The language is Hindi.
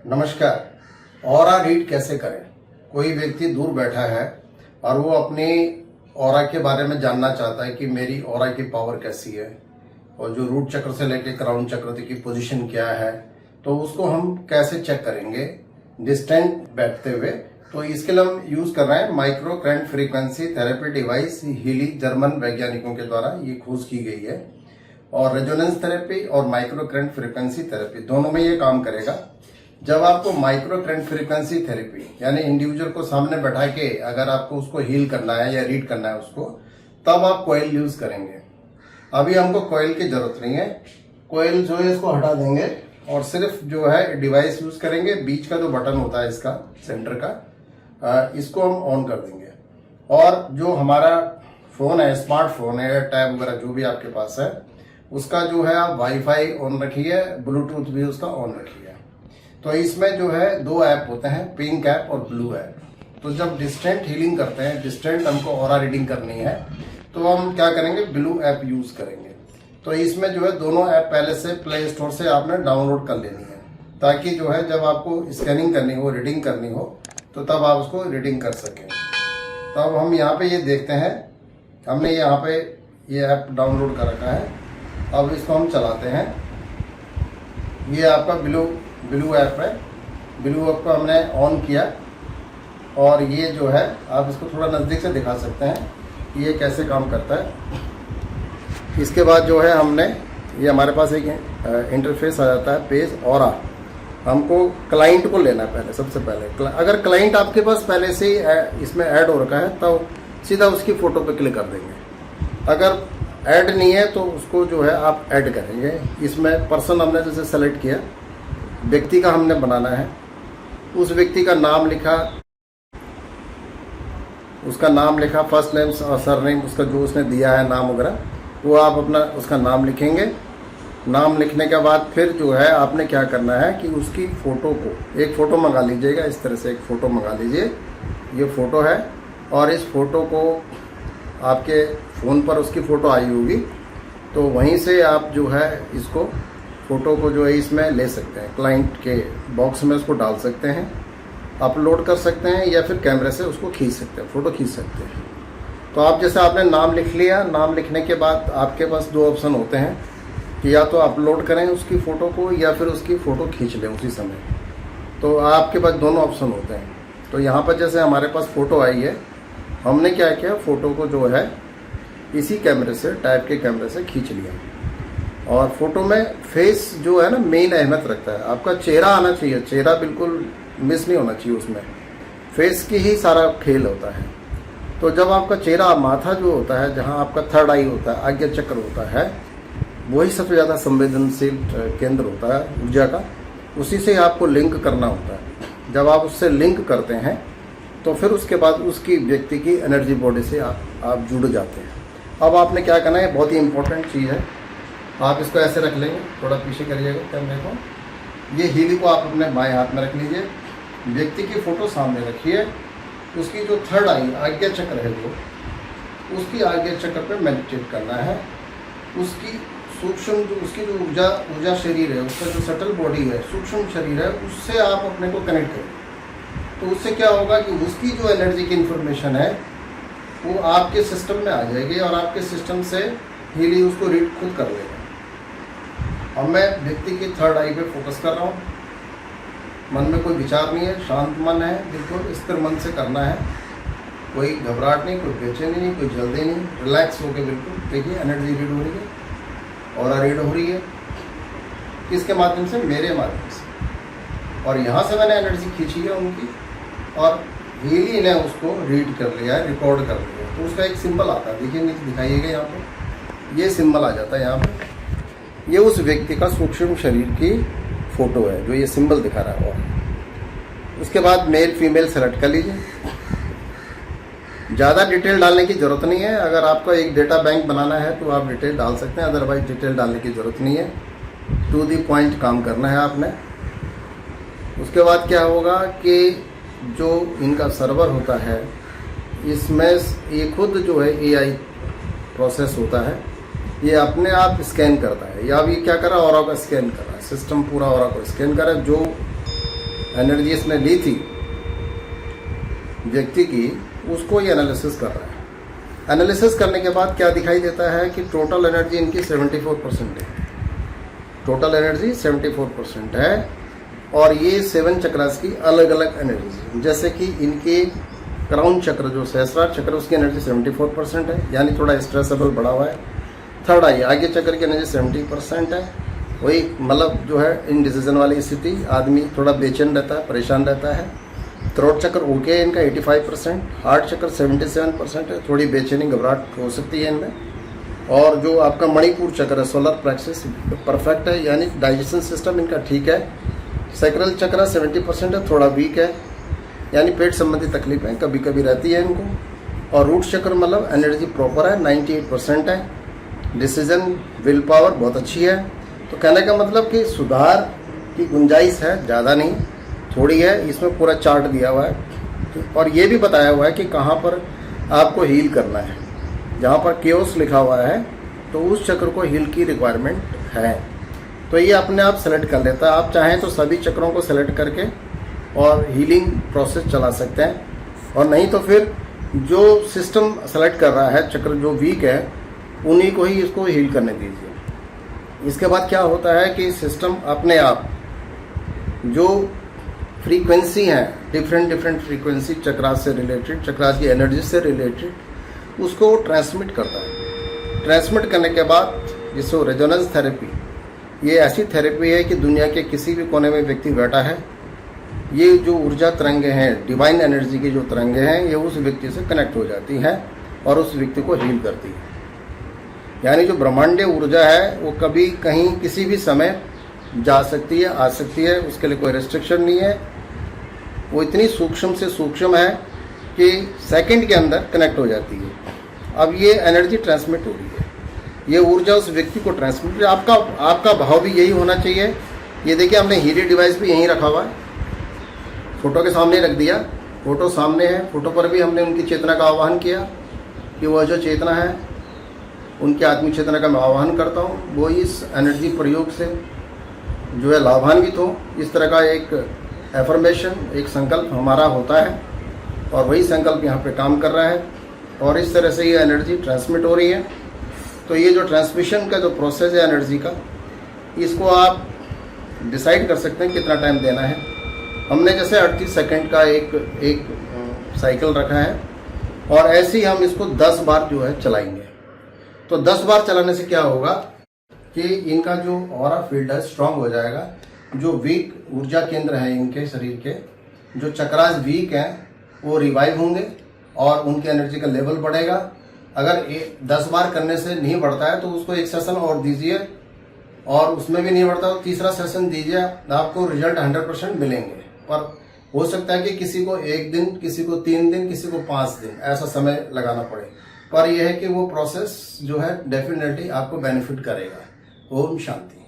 नमस्कार। ऑरा रीड कैसे करें? कोई व्यक्ति दूर बैठा है और वो अपनी ऑरा के बारे में जानना चाहता है कि मेरी ऑरा की पावर कैसी है और जो रूट चक्र से लेकर क्राउन चक्र तक की पोजीशन क्या है, तो उसको हम कैसे चेक करेंगे डिस्टेंट बैठते हुए। तो इसके लिए हम यूज कर रहे हैं micro current frequency therapy device. Healy German वैज्ञानिकों के द्वारा ये खोज की गई है और रेजोनेंस थेरेपी और माइक्रो करंट फ्रीक्वेंसी थेरेपी दोनों में ये काम करेगा। जब आपको माइक्रो करंट फ्रीक्वेंसी थेरेपी यानी इंडिविजुअल को सामने बैठा के अगर आपको उसको हील करना है या रीड करना है उसको, तब आप कॉइल यूज करेंगे। अभी हमको कॉइल की जरूरत नहीं है। कॉइल जो है इसको हटा देंगे और सिर्फ जो है डिवाइस यूज करेंगे। बीच का जो बटन होता है इसका सेंटर का, इसको हम ऑन कर देंगे और जो हमारा फोन है, स्मार्टफोन है, टैब वगैरह जो भी आपके पास है, उसका जो है आप वाईफाई ऑन रखिए, ब्लूटूथ भी उसका ऑन रखिए। तो इसमें जो है दो ऐप होते हैं, पिंक ऐप और ब्लू ऐप। तो जब डिस्टेंट हीलिंग करते हैं, डिस्टेंट हमको ऑरा रीडिंग करनी है, तो हम क्या करेंगे, ब्लू ऐप यूज करेंगे। तो इसमें जो है दोनों ऐप पहले से प्ले स्टोर से आपने डाउनलोड कर लेनी है, ताकि जो है जब आपको स्कैनिंग करनी हो, रीडिंग करनी हो, तो तब आप उसको रीडिंग कर सकें। तो अब हम यहाँ पे ये देखते हैं, हमने यहाँ पे ये ऐप डाउनलोड कर रखा है। अब इसको हम चलाते हैं। ये आपका ब्लू ऐप है। ब्लू ऐप को हमने ऑन किया और ये जो है आप इसको थोड़ा नज़दीक से दिखा सकते हैं कि ये कैसे काम करता है। इसके बाद जो है हमने ये हमारे पास एक इंटरफेस आ जाता है, पेज ऑरा। हमको क्लाइंट को लेना है पहले, सबसे पहले। अगर क्लाइंट आपके पास पहले से ही इसमें ऐड हो रखा है तो सीधा उसकी फ़ोटो पे क्लिक कर देंगे। अगर ऐड नहीं है तो उसको जो है आप ऐड करेंगे। इसमें पर्सन हमने जैसे सेलेक्ट किया, व्यक्ति का हमने बनाना है। उस व्यक्ति का नाम लिखा, उसका नाम लिखा, फर्स्ट नेम और सरनेम, उसका जो उसने दिया है नाम वगैरह, वो आप अपना उसका नाम लिखेंगे। नाम लिखने के बाद फिर जो है आपने क्या करना है कि उसकी फ़ोटो को, एक फ़ोटो मंगा लीजिएगा। इस तरह से एक फ़ोटो मंगा लीजिए। ये फ़ोटो है और इस फ़ोटो को आपके फ़ोन पर उसकी फ़ोटो आई होगी, तो वहीं से आप जो है इसको फ़ोटो को जो है इसमें ले सकते हैं। क्लाइंट के बॉक्स में उसको डाल सकते हैं, अपलोड कर सकते हैं या फिर कैमरे से उसको खींच सकते हैं, फ़ोटो खींच सकते हैं। तो आप जैसे आपने नाम लिख लिया, नाम लिखने के बाद आपके पास दो ऑप्शन होते हैं कि या तो अपलोड करें उसकी फ़ोटो को या फिर उसकी फ़ोटो खींच लें उसी समय। तो आपके पास दोनों ऑप्शन होते हैं। तो यहाँ पर जैसे हमारे पास फ़ोटो आई है, हमने क्या किया, फ़ोटो को जो है इसी कैमरे से, टाइप के कैमरे से खींच लिया। और फोटो में फेस जो है ना मेन अहमियत रखता है। आपका चेहरा आना चाहिए, चेहरा बिल्कुल मिस नहीं होना चाहिए उसमें। फेस की ही सारा खेल होता है। तो जब आपका चेहरा, माथा जो होता है, जहाँ आपका थर्ड आई होता है, आज्ञा चक्र होता है, वही सबसे ज़्यादा संवेदनशील केंद्र होता है ऊर्जा का। उसी से आपको लिंक करना होता है। जब आप उससे लिंक करते हैं तो फिर उसके बाद उसकी व्यक्ति की एनर्जी बॉडी से आप जुड़ जाते हैं। अब आपने क्या करना है, बहुत ही इंपॉर्टेंट चीज़ है। आप इसको ऐसे रख लेंगे, थोड़ा पीछे करिएगा कैमरे को। ये हीली को आप अपने बाएं हाथ में रख लीजिए। व्यक्ति की फ़ोटो सामने रखिए। उसकी जो थर्ड आई, आज्ञा चक्र है जो, उसकी आज्ञा चक्र पे मेडिटेट करना है। उसकी सूक्ष्म जो उसकी जो ऊर्जा शरीर है, उसका जो सटल बॉडी है, सूक्ष्म शरीर है, उससे आप अपने को कनेक्ट करें। तो उससे क्या होगा कि उसकी जो एनर्जी की इंफॉर्मेशन है वो आपके सिस्टम में आ जाएगी और आपके सिस्टम से हीली उसको रीड खुद कर लेगा। अब मैं व्यक्ति की थर्ड आई पे फोकस कर रहा हूँ। मन में कोई विचार नहीं है, शांत मन है, बिल्कुल स्थिर मन से करना है। कोई घबराहट नहीं, कोई बेचैनी नहीं, कोई जल्दी नहीं, रिलैक्स होकर बिल्कुल देखिए एनर्जी रीड हो रही है और रीड हो रही है। किसके माध्यम से? मेरे माध्यम से। और यहाँ से मैंने एनर्जी खींची है उनकी और हीली ने उसको रीड कर लिया है, रिकॉर्ड कर लिया है। तो उसका एक सिंबल आता है, देखिए नीचे दिखाइएगा, यहाँ पे ये सिंबल आ जाता है। यहाँ पे ये उस व्यक्ति का सूक्ष्म शरीर की फ़ोटो है जो ये सिंबल दिखा रहा है। और उसके बाद मेल फीमेल सेलेक्ट कर लीजिए। ज़्यादा डिटेल डालने की ज़रूरत नहीं है। अगर आपका एक डेटा बैंक बनाना है तो आप डिटेल डाल सकते हैं, अदरवाइज डिटेल डालने की ज़रूरत नहीं है। टू दी पॉइंट काम करना है आपने। उसके बाद क्या होगा कि जो इनका सर्वर होता है, इसमें ये खुद जो है AI प्रोसेस होता है, ये अपने आप स्कैन करता है। या अब ये क्या कर रहा है, ऑरा को स्कैन कर रहा है। सिस्टम पूरा ऑरा को स्कैन कर रहा है। जो एनर्जी इसने ली थी व्यक्ति की, उसको ये एनालिसिस कर रहा है। एनालिसिस करने के बाद क्या दिखाई देता है कि टोटल एनर्जी इनकी 74% है। टोटल एनर्जी 74% है और ये 7 चक्रास की अलग अलग एनर्जी, जैसे कि इनके क्राउन चक्र जो सहस्रार चक्र उसकी एनर्जी 74% है, यानी थोड़ा स्ट्रेस लेवल बढ़ा हुआ है। थर्ड आई आगे चक्र की एनर्जी 70% है, वही मतलब जो है इनडिसीजन वाली स्थिति, आदमी थोड़ा बेचैन रहता है, परेशान रहता है। थ्रोट चक्र ओके है इनका 85%, हार्ट चक्र 77% है, थोड़ी बेचैनी घबराहट हो सकती है इनमें। और जो आपका मणिपुर चक्र है सोलर प्लेक्सस परफेक्ट है, यानी डाइजेशन सिस्टम इनका ठीक है। सैक्रल चक्र 70% है, थोड़ा वीक है, यानी पेट संबंधी तकलीफें कभी कभी रहती है इनको। और रूट चक्र मतलब एनर्जी प्रॉपर है, 98% है। डिसीजन विल पावर बहुत अच्छी है। तो कहने का मतलब कि सुधार की गुंजाइश है, ज़्यादा नहीं, थोड़ी है। इसमें पूरा चार्ट दिया हुआ है और ये भी बताया हुआ है कि कहाँ पर आपको हील करना है। जहाँ पर केओस लिखा हुआ है तो उस चक्र को हील की रिक्वायरमेंट है, तो ये अपने आप सेलेक्ट कर लेता है। आप चाहें तो सभी चक्रों को सेलेक्ट करके और हीलिंग प्रोसेस चला सकते हैं, और नहीं तो फिर जो सिस्टम सेलेक्ट कर रहा है चक्र जो वीक है उन्हीं को ही इसको हील करने दीजिए। इसके बाद क्या होता है कि सिस्टम अपने आप जो फ्रीक्वेंसी है, डिफरेंट फ्रीक्वेंसी चक्रास से रिलेटेड, चक्रास की एनर्जी से रिलेटेड, उसको ट्रांसमिट करता है। ट्रांसमिट करने के बाद जिसको रेजोनेंस थेरेपी, ये ऐसी थेरेपी है कि दुनिया के किसी भी कोने में व्यक्ति बैठा है, ये जो ऊर्जा तरंगे हैं, डिवाइन एनर्जी की जो तरंगे हैं, ये उस व्यक्ति से कनेक्ट हो जाती हैं और उस व्यक्ति को हील करती है। यानी जो ब्रह्मांडीय ऊर्जा है वो कभी कहीं किसी भी समय जा सकती है, आ सकती है, उसके लिए कोई रेस्ट्रिक्शन नहीं है। वो इतनी सूक्ष्म से सूक्ष्म है कि सेकंड के अंदर कनेक्ट हो जाती है। अब ये एनर्जी ट्रांसमिट हो रही है, ये ऊर्जा उस व्यक्ति को ट्रांसमिट, आपका भाव भी यही होना चाहिए। ये देखिए हमने हीलिंग डिवाइस भी यहीं रखा हुआ है, फोटो के सामने रख दिया, फोटो सामने है, फोटो पर भी हमने उनकी चेतना का आह्वान किया कि वह जो चेतना है उनकी आत्मिक चेतना का मैं आह्वान करता हूँ, वो इस एनर्जी प्रयोग से जो है लाभान्वित हो। इस तरह का एक एफर्मेशन, एक संकल्प हमारा होता है और वही संकल्प यहाँ पे काम कर रहा है और इस तरह से ये एनर्जी ट्रांसमिट हो रही है। तो ये जो ट्रांसमिशन का जो प्रोसेस है एनर्जी का, इसको आप डिसाइड कर सकते हैं कितना टाइम देना है। हमने जैसे 38 सेकंड का एक साइकिल रखा है और ऐसे ही हम इसको 10 बार जो है चलाएंगे। तो 10 बार चलाने से क्या होगा कि इनका जो ऑरा फील्ड है स्ट्रांग हो जाएगा। जो वीक ऊर्जा केंद्र है इनके शरीर के, जो चक्रास वीक हैं, वो रिवाइव होंगे और उनकी एनर्जी का लेवल बढ़ेगा। अगर 10 बार करने से नहीं बढ़ता है तो उसको एक सेशन और दीजिए, और उसमें भी नहीं बढ़ता तो तीसरा सेशन दीजिए, आपको रिजल्ट 100% मिलेंगे। और हो सकता है कि किसी को 1 दिन, किसी को 3 दिन, किसी को 5 दिन ऐसा समय लगाना पड़े, पर यह है कि वो प्रोसेस जो है डेफिनेटली आपको बेनिफिट करेगा। ओम शांति।